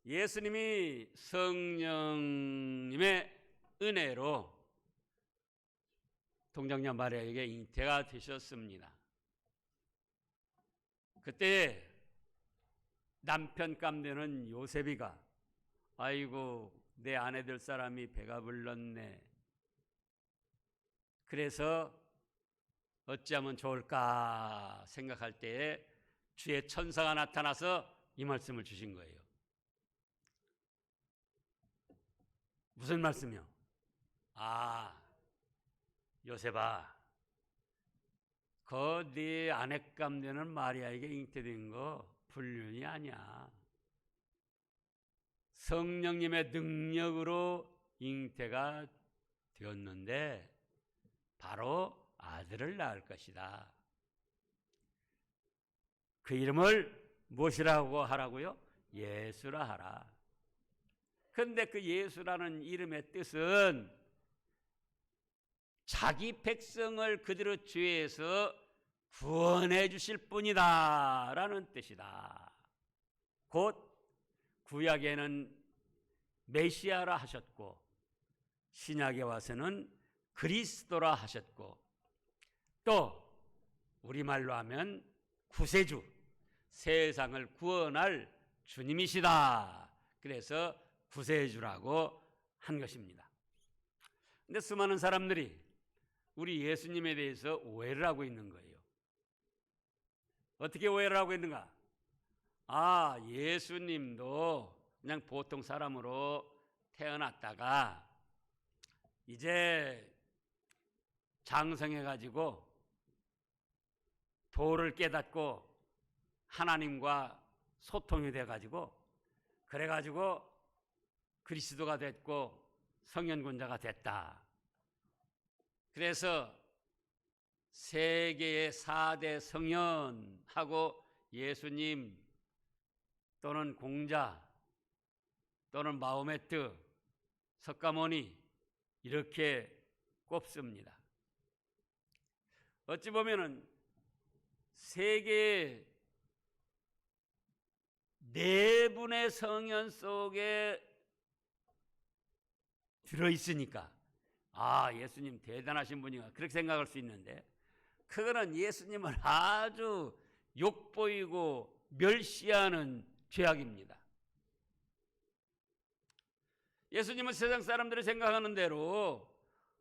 예수님이 성령님의 은혜로 동정녀 마리아에게 잉태가 되셨습니다. 그때 남편 감되는 요셉이가 아이고 내 아내 될 사람이 배가 불렀네. 그래서 어찌하면 좋을까 생각할 때에 주의 천사가 나타나서 이 말씀을 주신 거예요. 무슨 말씀이요? 요셉아, 그 네 아내감 되는 마리아에게 잉태된 거 불륜이 아니야. 성령님의 능력으로 잉태가 되었는데 바로 아들을 낳을 것이다. 그 이름을 무엇이라고 하라고요? 예수라 하라. 그런데 그 예수라는 이름의 뜻은 자기 백성을 그대로 죄에서 구원해 주실 분이다 라는 뜻이다. 곧 구약에는 메시아라 하셨고 신약에 와서는 그리스도라 하셨고 또 우리말로 하면 구세주, 세상을 구원할 주님이시다. 그래서 구세주라고 한 것입니다. 근데 수많은 사람들이 우리 예수님에 대해서 오해를 하고 있는 거예요. 어떻게 오해를 하고 있는가? 예수님도 그냥 보통 사람으로 태어났다가 이제 장성해가지고 도를 깨닫고 하나님과 소통이 돼가지고 그래가지고 그리스도가 됐고 성현군자가 됐다. 그래서 세계의 4대 성현하고 예수님 또는 공자 또는 마호메트, 석가모니 이렇게 꼽습니다. 어찌 보면은 세계의 4분의 성현 속에 들어있으니까 예수님 대단하신 분이가 그렇게 생각할 수 있는데 그거는 예수님을 아주 욕보이고 멸시하는 죄악입니다. 예수님은 세상 사람들이 생각하는 대로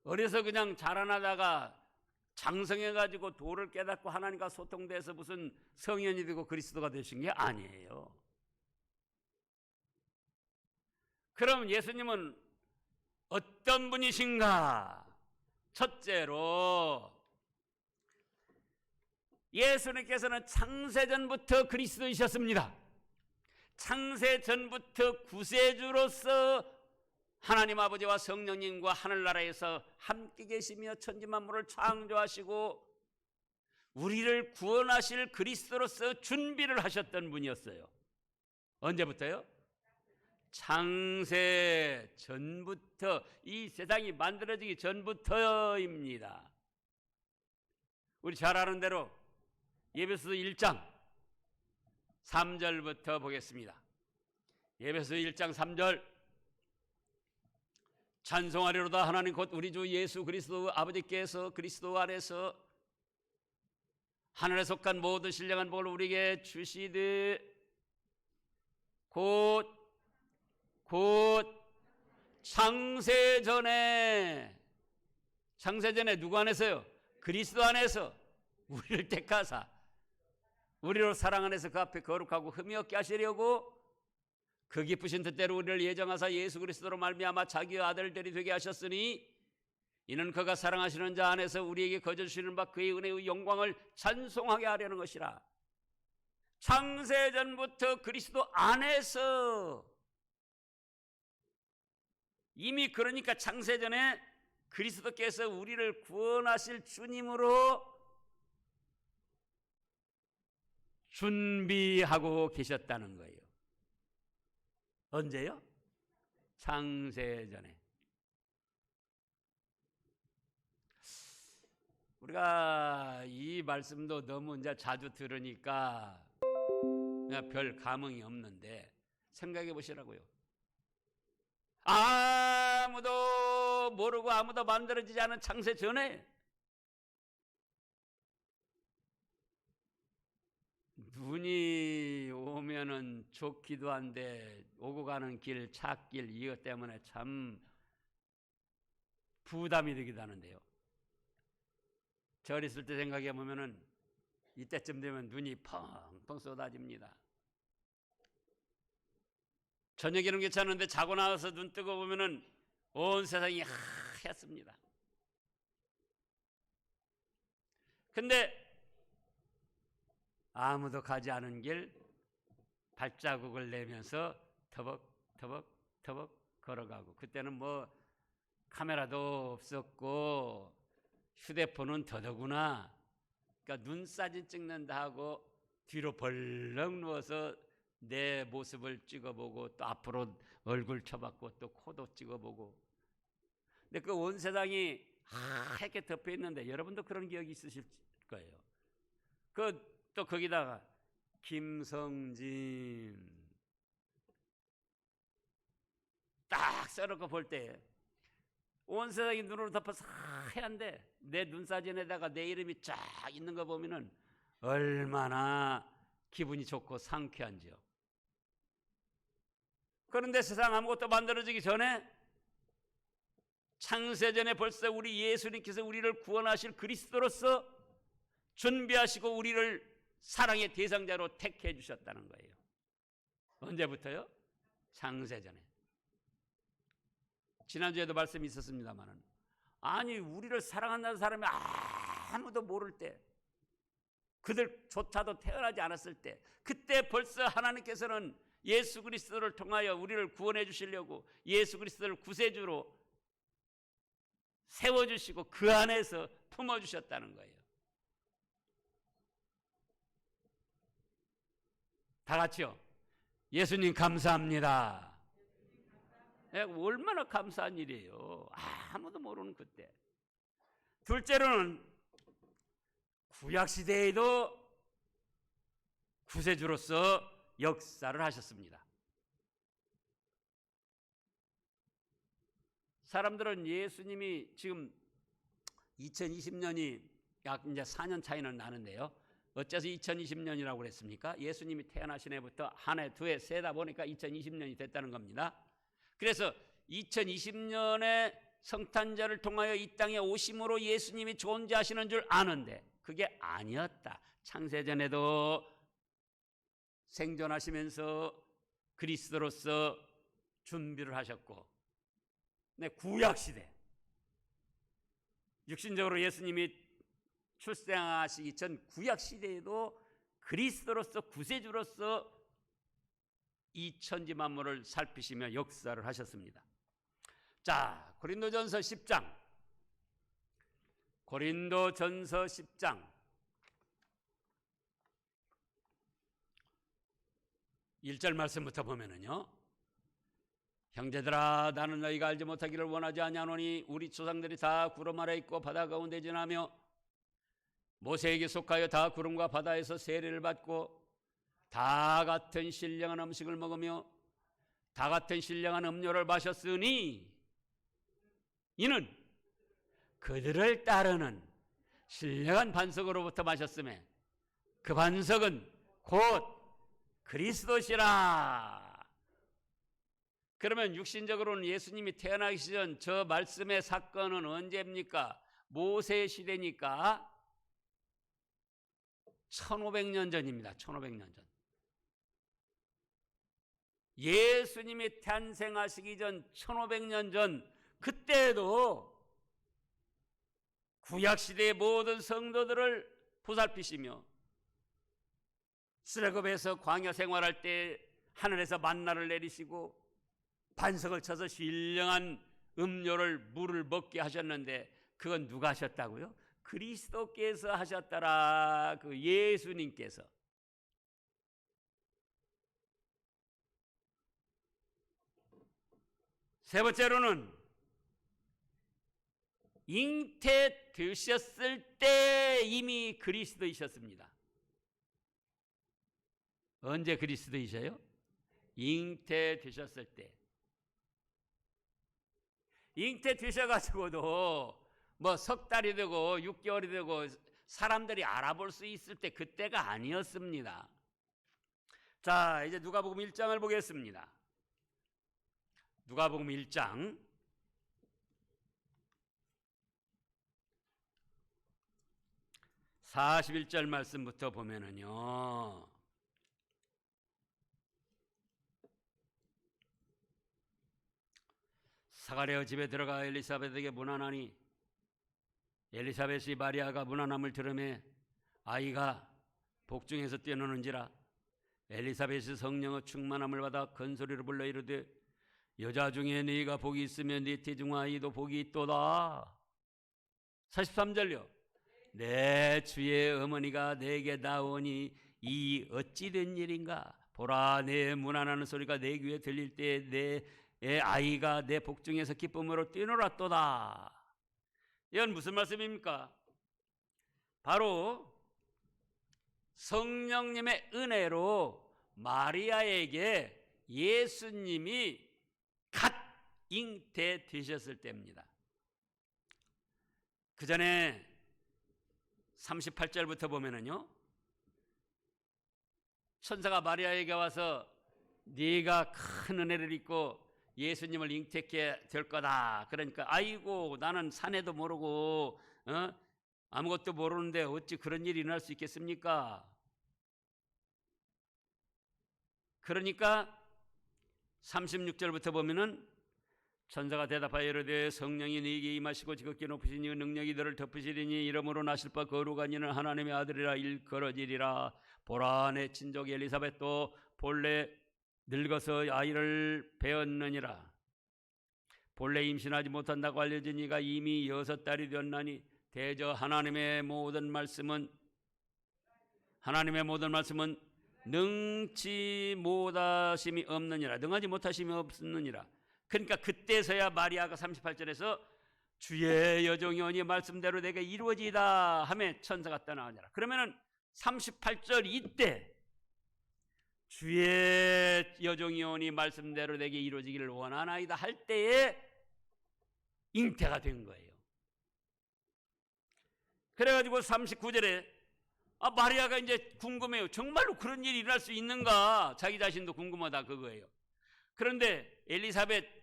어려서 그냥 자라나다가 장성해가지고 도를 깨닫고 하나님과 소통돼서 무슨 성현이 되고 그리스도가 되신 게 아니에요. 그럼 예수님은 어떤 분이신가? 첫째로 예수님께서는 창세전부터 그리스도이셨습니다. 창세전부터 구세주로서 하나님 아버지와 성령님과 하늘나라에서 함께 계시며 천지만물을 창조하시고 우리를 구원하실 그리스도로서 준비를 하셨던 분이었어요. 언제부터요? 창세 전부터, 이 세상이 만들어지기 전부터입니다. 우리 잘 아는 대로 에베소서 1장 3절부터 보겠습니다. 에베소서 1장 3절 찬송하리로다 하나님 곧 우리 주 예수 그리스도 아버지께서 그리스도 안에서 하늘에 속한 모든 신령한 복을 우리에게 주시되 곧 창세전에 누구 안에서요? 그리스도 안에서 우리를 택하사 우리로 사랑 안에서 그 앞에 거룩하고 흠이 없게 하시려고 그 기쁘신 뜻대로 우리를 예정하사 예수 그리스도로 말미암아 자기의 아들들이 되게 하셨으니 이는 그가 사랑하시는 자 안에서 우리에게 거저 주시는 바 그의 은혜의 영광을 찬송하게 하려는 것이라. 창세전부터 그리스도 안에서 이미 그러니까 창세전에 그리스도께서 우리를 구원하실 주님으로 준비하고 계셨다는 거예요. 언제요? 창세전에. 우리가 이 말씀도 너무 이제 자주 들으니까 그냥 별 감흥이 없는데 생각해 보시라고요. 아무도 모르고 아무도 만들어지지 않은 창세 전에 눈이 오면은 좋기도 한데 오고 가는 길, 찻길 이것 때문에 참 부담이 되기도 하는데요. 절 있을 때 생각해 보면은 이때쯤 되면 눈이 펑펑 쏟아집니다. 저녁에는 괜찮은데 자고 나와서 눈 뜨고 보면은 온 세상이 하얗습니다. 근데 아무도 가지 않은 길 발자국을 내면서 터벅터벅 걸어가고, 그때는 뭐 카메라도 없었고 휴대폰은 더더구나. 그러니까 눈사진 찍는다 하고 뒤로 벌렁 누워서 내 모습을 찍어보고 또 앞으로 얼굴 쳐봤고 또 코도 찍어보고. 근데 그 온 세상이 하얗게 덮여 있는데 여러분도 그런 기억이 있으실 거예요. 또 거기다가 김성진 딱 써놓고 볼 때 온 세상이 눈으로 덮어서 하얀데 내 눈사진에다가 내 이름이 쫙 있는 거 보면은 얼마나 기분이 좋고 상쾌한지요. 그런데 세상 아무것도 만들어지기 전에 창세전에 벌써 우리 예수님께서 우리를 구원하실 그리스도로서 준비하시고 우리를 사랑의 대상자로 택해 주셨다는 거예요. 언제부터요? 창세전에. 지난주에도 말씀이 있었습니다만, 아니 우리를 사랑한다는 사람이 아무도 모를 때, 그들조차도 태어나지 않았을 때, 그때 벌써 하나님께서는 예수 그리스도를 통하여 우리를 구원해 주시려고 예수 그리스도를 구세주로 세워주시고 그 안에서 품어주셨다는 거예요. 다 같이요. 예수님 감사합니다. 얼마나 감사한 일이에요. 아무도 모르는 그때. 둘째로는 구약시대에도 구세주로서 역사를 하셨습니다. 사람들은 예수님이 지금 2020년이 약 이제 4년 차이는 나는데요. 어째서 2020년이라고 그랬습니까? 예수님이 태어나신 해부터 한 해, 두 해, 세다 보니까 2020년이 됐다는 겁니다. 그래서 2020년에 성탄절을 통하여 이 땅에 오심으로 예수님이 존재하시는 줄 아는데 그게 아니었다. 창세전에도 생존하시면서 그리스도로서 준비를 하셨고, 네, 구약시대 육신적으로 예수님이 출생하시기 전 구약시대에도 그리스도로서 구세주로서 이 천지 만물을 살피시며 역사를 하셨습니다. 자, 고린도전서 10장. 고린도전서 10장 1절 말씀부터 보면은요. 형제들아, 나는 너희가 알지 못하기를 원하지 아니하노니 우리 조상들이 다 구름 아래 있고 바다 가운데 지나며 모세에게 속하여 다 구름과 바다에서 세례를 받고 다 같은 신령한 음식을 먹으며 다 같은 신령한 음료를 마셨으니 이는 그들을 따르는 신령한 반석으로부터 마셨음에 그 반석은 곧 그리스도시라. 그러면 육신적으로는 예수님이 태어나기 전 저 말씀의 사건은 언제입니까? 모세 시대니까 1500년 전입니다. 1500년 전. 예수님이 탄생하시기 전 1500년 전, 그때에도 구약시대의 모든 성도들을 보살피시며 스레굽에서 광야 생활할 때 하늘에서 만나를 내리시고 반석을 쳐서 신령한 음료를 물을 먹게 하셨는데 그건 누가 하셨다고요? 그리스도께서 하셨더라. 그 예수님께서. 세 번째로는 잉태되셨을 때 이미 그리스도이셨습니다. 언제 그리스도이셔요? 잉태되셨을 때, 잉태되셔가지고도 뭐 석 달이 되고 6개월이 되고 사람들이 알아볼 수 있을 때 그때가 아니었습니다. 자, 이제 누가복음 1장을 보겠습니다. 누가복음 1장 41절 말씀부터 보면은요, 사가랴 집에 들어가 엘리사벳에게 문안하니 엘리사벳이 마리아가 문안함을 들으매 아이가 복중에서 뛰어노는지라. 엘리사벳이 성령의 충만함을 받아 큰 소리로 불러 이르되 여자 중에 네가 복이 있으면 네 태중 아이도 복이 있도다. 43절요. 내 주의 어머니가 내게 나오니 이 어찌 된 일인가. 보라, 내 문안하는 소리가 내 귀에 들릴 때 내 아이가 내 복중에서 기쁨으로 뛰놀았도다. 이건 무슨 말씀입니까? 바로 성령님의 은혜로 마리아에게 예수님이 갓 잉태되셨을 때입니다. 그 전에 38절부터 보면은요, 천사가 마리아에게 와서 네가 큰 은혜를 입고 예수님을 잉태케 될 거다. 그러니까 아이고, 나는 사내도 모르고 아무것도 모르는데 어찌 그런 일이 일어날 수 있겠습니까? 그러니까 36절부터 보면은 천사가 대답하여 이르되 성령이 네게 임하시고 지극히 높으신 이 능력이 너를 덮으시리니 이러므로 나실 바 거룩한 이는 하나님의 아들이라 일컬어지리라. 보라, 내 친족 엘리사벳도 본래 늙어서 아이를 배었느니라. 본래 임신하지 못한다고 알려진 이가 이미 6달이 되었나니 대저 하나님의 모든 말씀은 능치 못하심이 없느니라. 능하지 못하심이 없느니라. 그러니까 그때서야 마리아가 38절에서 주의 여종이 오니 말씀대로 내게 이루어지이다 하며 천사가 떠나가니라. 그러면은 38절 이때 주의 여종이 오니 말씀대로 내게 이루어지기를 원하나이다 할 때에 잉태가 된 거예요. 그래가지고 39절에 마리아가 이제 궁금해요. 정말로 그런 일이 일어날 수 있는가? 자기 자신도 궁금하다 그거예요. 그런데 엘리사벳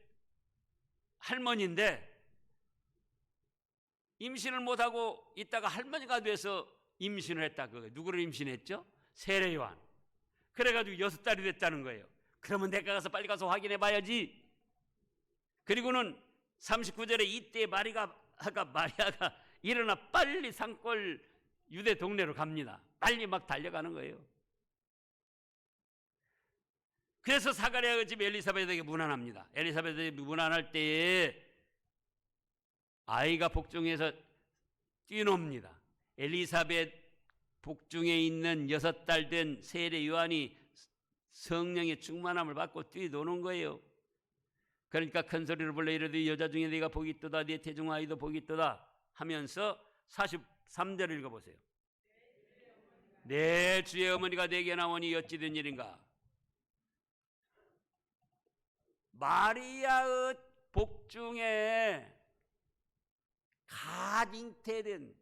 할머니인데 임신을 못하고 있다가 할머니가 돼서 임신을 했다 그거예요. 누구를 임신했죠? 세례 요한. 그래가지고 6달이 됐다는 거예요. 그러면 내가 가서 빨리 가서 확인해 봐야지. 그리고는 39절에 이때 마리아가 일어나 빨리 산골 유대 동네로 갑니다. 빨리 막 달려가는 거예요. 그래서 사가랴가 집 엘리사벳에게 문안합니다. 엘리사벳에게 문안할 때에 아이가 복중에서 뛰놉니다. 엘리사벳 복중에 있는 6달 된 세례 요한이 성령의 충만함을 받고 뛰노는 거예요. 그러니까 큰 소리로 불러 이르되 여자 중에 네가 복이 있도다. 네 태중 아이도 복이 있도다 하면서 43절 읽어보세요. 내 주의 어머니가 내게 나오니 어찌 된 일인가. 마리아의 복중에 갓 잉태된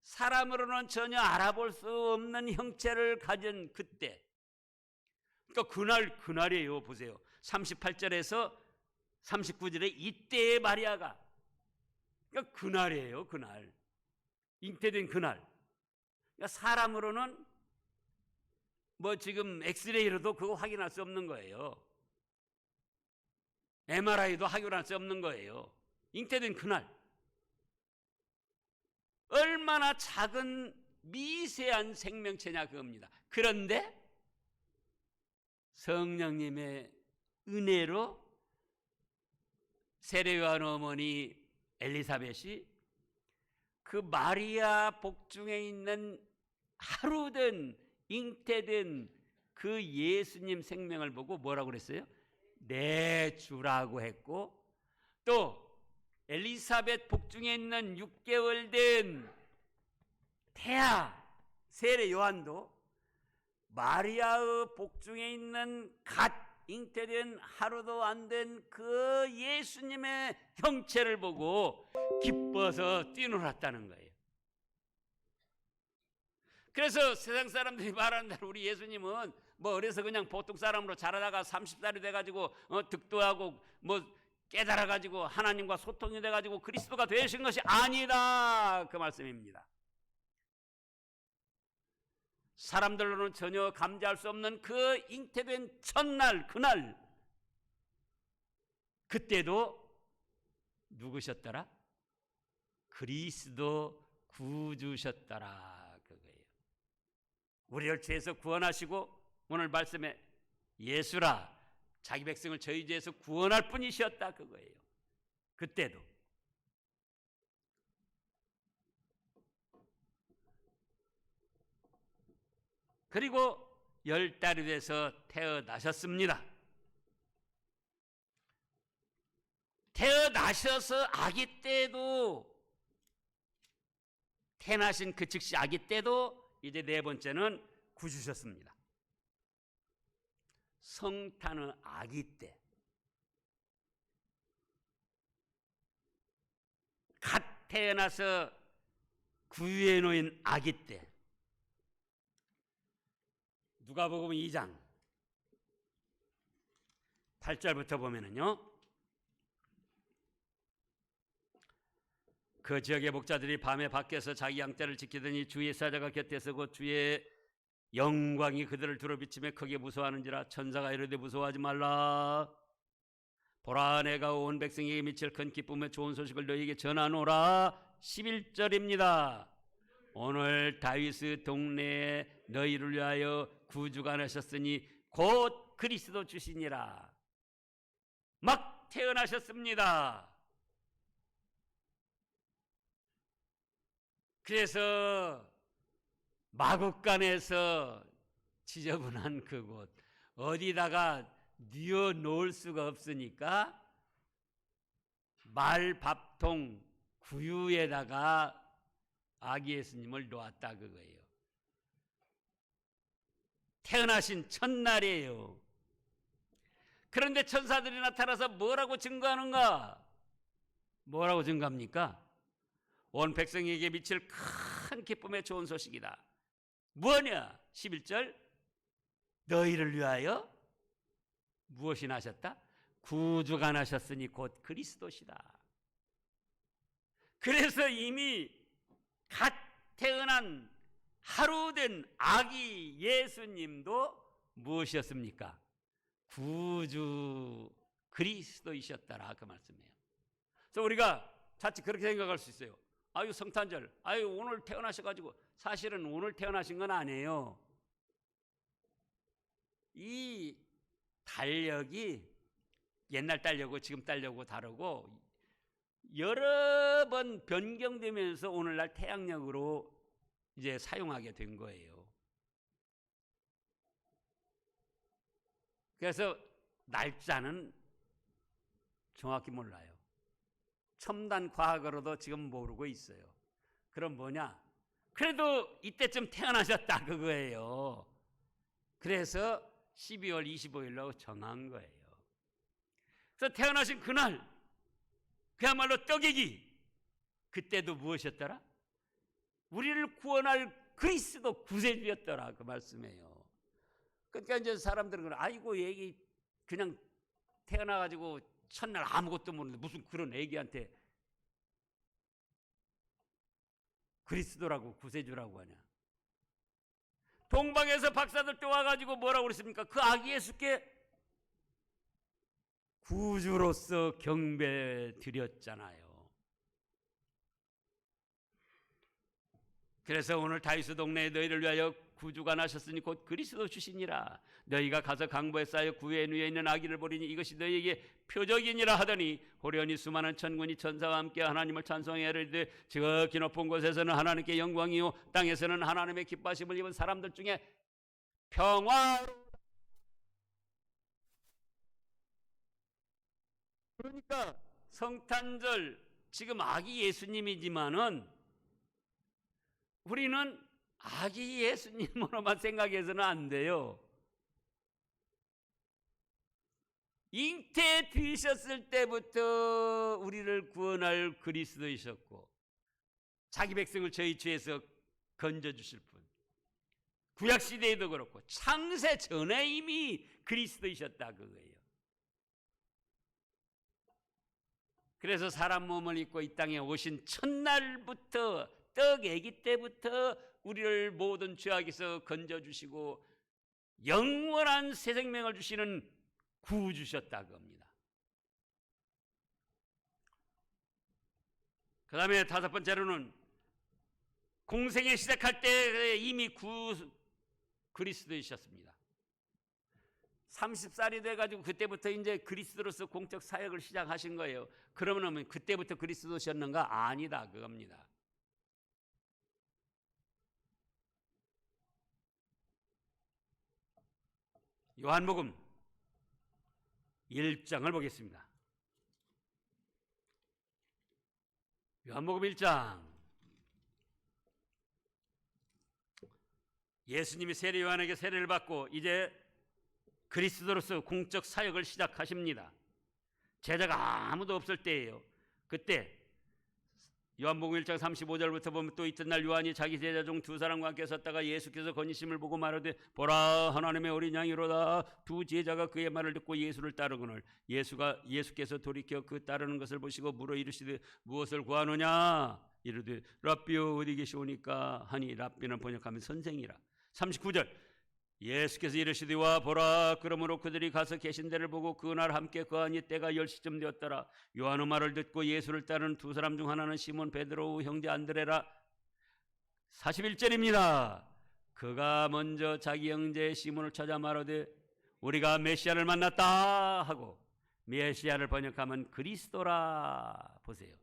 사람으로는 전혀 알아볼 수 없는 형체를 가진 그때, 그러니까 그날이에요. 보세요. 38절에서 39절에 이때의 마리아가, 그러니까 그날이에요. 그날 잉태된 그날. 그러니까 사람으로는 뭐 지금 엑스레이로도 그거 확인할 수 없는 거예요. MRI도 확인할 수 없는 거예요. 잉태된 그날. 얼마나 작은 미세한 생명체냐 그겁니다. 그런데 성령님의 은혜로 세례요한 어머니 엘리사벳이 그 마리아 복중에 있는 하루든 잉태된 그 예수님 생명을 보고 뭐라고 그랬어요? 내 주라고 했고, 또 엘리사벳 복중에 있는 6개월 된 태아 세례 요한도 마리아의 복중에 있는 갓 잉태된 하루도 안 된 그 예수님의 형체를 보고 기뻐서 뛰놀았다는 거예요. 그래서 세상 사람들이 말하는 대로 우리 예수님은 뭐 어려서 그냥 보통 사람으로 자라다가 30살이 돼가지고 득도하고 뭐 깨달아가지고 하나님과 소통이 돼가지고 그리스도가 되신 것이 아니다, 그 말씀입니다. 사람들로는 전혀 감지할 수 없는 그 잉태된 첫날, 그날, 그때도 누구셨더라? 그리스도 구주셨더라, 그거예요. 우리를 죄에서 구원하시고 오늘 말씀에 예수라, 자기 백성을 저희 죄에서 구원할 뿐이셨다, 그거예요. 그때도. 그리고 10달이 돼서 태어나셨습니다. 태어나셔서 아기 때도, 태어나신 그 즉시 아기 때도 이제 네 번째는 구주셨습니다. 성탄의 아기 때, 갓 태어나서 구유에 놓인 아기 때, 누가복음 2장 8절부터 보면은요, 그 지역의 목자들이 밤에 밖에서 자기 양떼를 지키더니 주의 사자가 곁에 서고 주의 영광이 그들을 두루비치며 크게 무서워하는지라. 천사가 이르되 무서워하지 말라, 보라 내가 온 백성에게 미칠 큰 기쁨의 좋은 소식을 너희에게 전하노라. 11절입니다. 오늘 다윗의 동네에 너희를 위하여 구주가 나셨으니 곧 그리스도 주시니라. 막 태어나셨습니다. 그래서 마국간에서 지저분한 그곳 어디다가 뉘어 놓을 수가 없으니까 말밥통 구유에다가 아기 예수님을 놓았다, 그거예요. 태어나신 첫날이에요. 그런데 천사들이 나타나서 뭐라고 증거하는가? 뭐라고 증거합니까? 온 백성에게 미칠 큰 기쁨의 좋은 소식이다. 뭐냐? 11절, 너희를 위하여 무엇이 나셨다? 구주가 나셨으니 곧 그리스도시다. 그래서 이미 갓 태어난 하루 된 아기 예수님도 무엇이었습니까? 구주 그리스도이셨더라, 그 말씀이에요. 그래서 우리가 자칫 그렇게 생각할 수 있어요. 아유 성탄절, 아유 오늘 태어나셔가지고, 사실은 오늘 태어나신 건 아니에요. 이 달력이 옛날 달력하고 지금 달력하고 다르고 여러 번 변경되면서 오늘날 태양력으로 이제 사용하게 된 거예요. 그래서 날짜는 정확히 몰라요. 첨단 과학으로도 지금 모르고 있어요. 그럼 뭐냐? 그래도 이때쯤 태어나셨다, 그거예요. 그래서 12월 25일로 정한 거예요. 그래서 태어나신 그날, 그야말로 떡이기, 그때도 무엇이었더라? 우리를 구원할 그리스도 구세주였더라, 그 말씀이에요. 그러니까 이제 사람들은 아이고 얘기 그냥 태어나가지고 첫날 아무것도 모르는데 무슨 그런 애기한테 그리스도라고 구세주라고 하냐. 동방에서 박사들 또 와가지고 뭐라고 그랬습니까? 그 아기 예수께 구주로서 경배 드렸잖아요. 그래서 오늘 다윗의 동네에 너희를 위하여 구주가 나셨으니 곧 그리스도 주시니라. 너희가 가서 강보에 쌓여 구유에 누워 있는 아기를 보리니 이것이 너희에게 표적이니라 하더니 호련히 수많은 천군이 천사와 함께 하나님을 찬송하여 이르되 저기 높은 곳에서는 하나님께 영광이요 땅에서는 하나님의 기뻐하심을 입은 사람들 중에 평화. 그러니까 성탄절 지금 아기 예수님이지만은 우리는 아기 예수님으로만 생각해서는 안 돼요. 잉태되셨을 때부터 우리를 구원할 그리스도이셨고 자기 백성을 저희 죄에서 건져주실 분, 구약시대에도 그렇고 창세 전에 이미 그리스도이셨다 그거예요. 그래서 사람 몸을 입고 이 땅에 오신 첫날부터 떡 아기 때부터 우리를 모든 죄악에서 건져주시고 영원한 새 생명을 주시는 구주셨다고 합니다. 그 다음에 다섯 번째로는 공생에 시작할 때 이미 그리스도이셨습니다. 30살이 돼가지고 그때부터 이제 그리스도로서 공적 사역을 시작하신 거예요. 그러면 그때부터 그리스도셨는가? 아니다 그겁니다. 요한복음 1장을 보겠습니다. 요한복음 1장. 예수님이 세례 요한에게 세례를 받고 이제 그리스도로서 공적 사역을 시작하십니다. 제자가 아무도 없을 때예요. 그때 요한복음 1장 35절부터 보면 또 이튿날 요한이 자기 제자 중 두 사람과 함께 섰다가 예수께서 건지심을 보고 말하되 보라 하나님의 어린 양이로다. 두 제자가 그의 말을 듣고 예수를 따르거늘 예수께서 돌이켜 그 따르는 것을 보시고 물어 이르시되 무엇을 구하느냐 이르되 랍비여 어디 계시오니까 하니 랍비는 번역하면 선생이라. 39절 예수께서 이르시되 와 보라. 그러므로 그들이 가서 계신 데를 보고 그날 함께 거하니 때가 10시쯤 되었더라. 요한의 말을 듣고 예수를 따르는 두 사람 중 하나는 시몬 베드로 형제 안드레라. 41절입니다. 그가 먼저 자기 형제 시몬을 찾아 말하되 우리가 메시아를 만났다 하고 메시아를 번역하면 그리스도라. 보세요.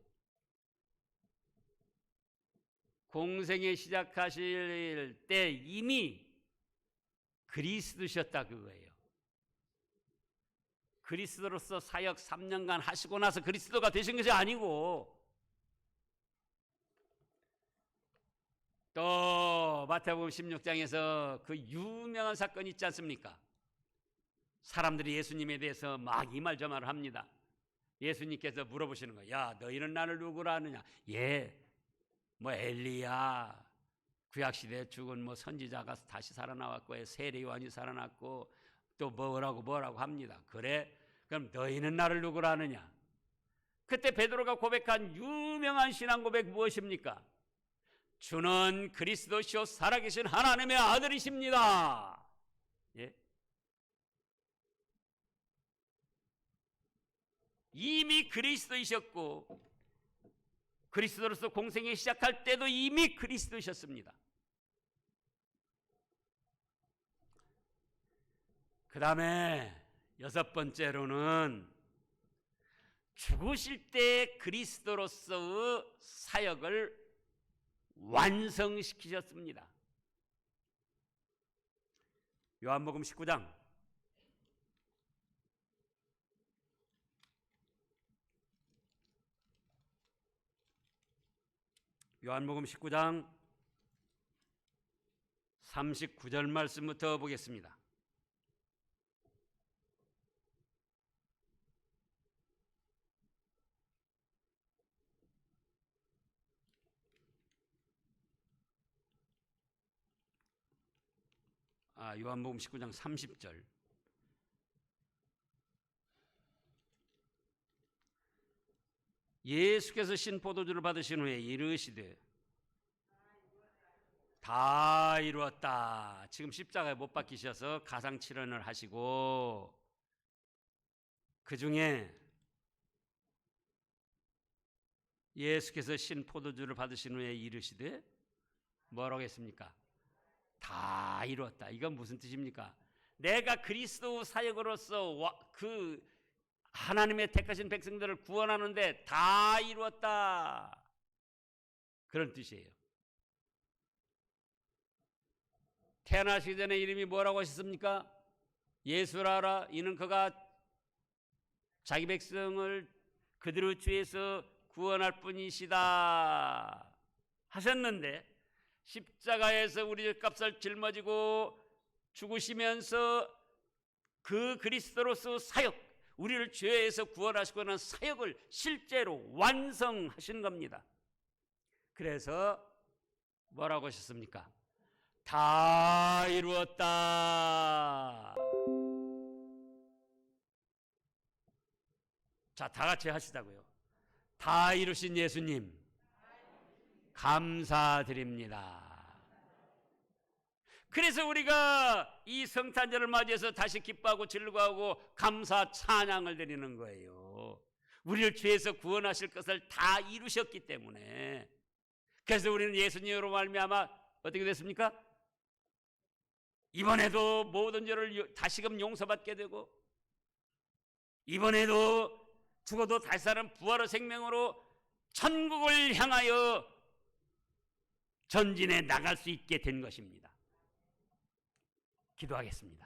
공생에 시작하실 때 이미 그리스도셨다 그거예요. 그리스도로서 사역 3년간 하시고 나서 그리스도가 되신 것이 아니고 또 마태복음 16장에서 그 유명한 사건이 있지 않습니까? 사람들이 예수님에 대해서 막 이 말 저 말을 합니다. 예수님께서 물어보시는 거예요. 야 너희는 나를 누구라 하느냐? 뭐 엘리야 구약시대에 죽은 뭐 선지자가 다시 살아나왔고 세례 요한이 살아났고 또 뭐라고 합니다. 그래? 그럼 너희는 나를 누구라 하느냐? 그때 베드로가 고백한 유명한 신앙 고백 무엇입니까? 주는 그리스도시요 살아계신 하나님의 아들이십니다. 예? 이미 그리스도이셨고 그리스도로서 공생에 시작할 때도 이미 그리스도셨습니다. 그 다음에 여섯 번째로는 죽으실 때 그리스도로서의 사역을 완성시키셨습니다. 요한복음 19장 요한복음 19장 39절 말씀부터 보겠습니다. 요한복음 19장 30절. 예수께서 신 포도주를 받으신 후에 이르시되 다 이루었다. 지금 십자가에 못 박히셔서 가상칠언을 하시고 그 중에 예수께서 신 포도주를 받으신 후에 이르시되 뭐라고 했습니까? 다 이루었다. 이건 무슨 뜻입니까? 내가 그리스도 사역으로서 그 하나님의 택하신 백성들을 구원하는데 다 이루었다. 그런 뜻이에요. 태어나시기 전에 이름이 뭐라고 하셨습니까? 예수라라. 이는 그가 자기 백성을 그들의 죄에서 구원할 뿐이시다 하셨는데 십자가에서 우리 값을 짊어지고 죽으시면서 그 그리스도로서 사역 우리를 죄에서 구원하시고 하는 사역을 실제로 완성하신 겁니다. 그래서 뭐라고 하셨습니까? 다 이루었다. 자, 다 같이 하시자고요. 다 이루신 예수님 감사드립니다. 그래서 우리가 이 성탄절을 맞이해서 다시 기뻐하고 즐거워하고 감사 찬양을 드리는 거예요. 우리를 죄에서 구원하실 것을 다 이루셨기 때문에. 그래서 우리는 예수님으로 말미암아 어떻게 됐습니까? 이번에도 모든 죄를 다시금 용서받게 되고, 이번에도 죽어도 다시 사는 부활의 생명으로 천국을 향하여 전진해 나갈 수 있게 된 것입니다. 기도하겠습니다.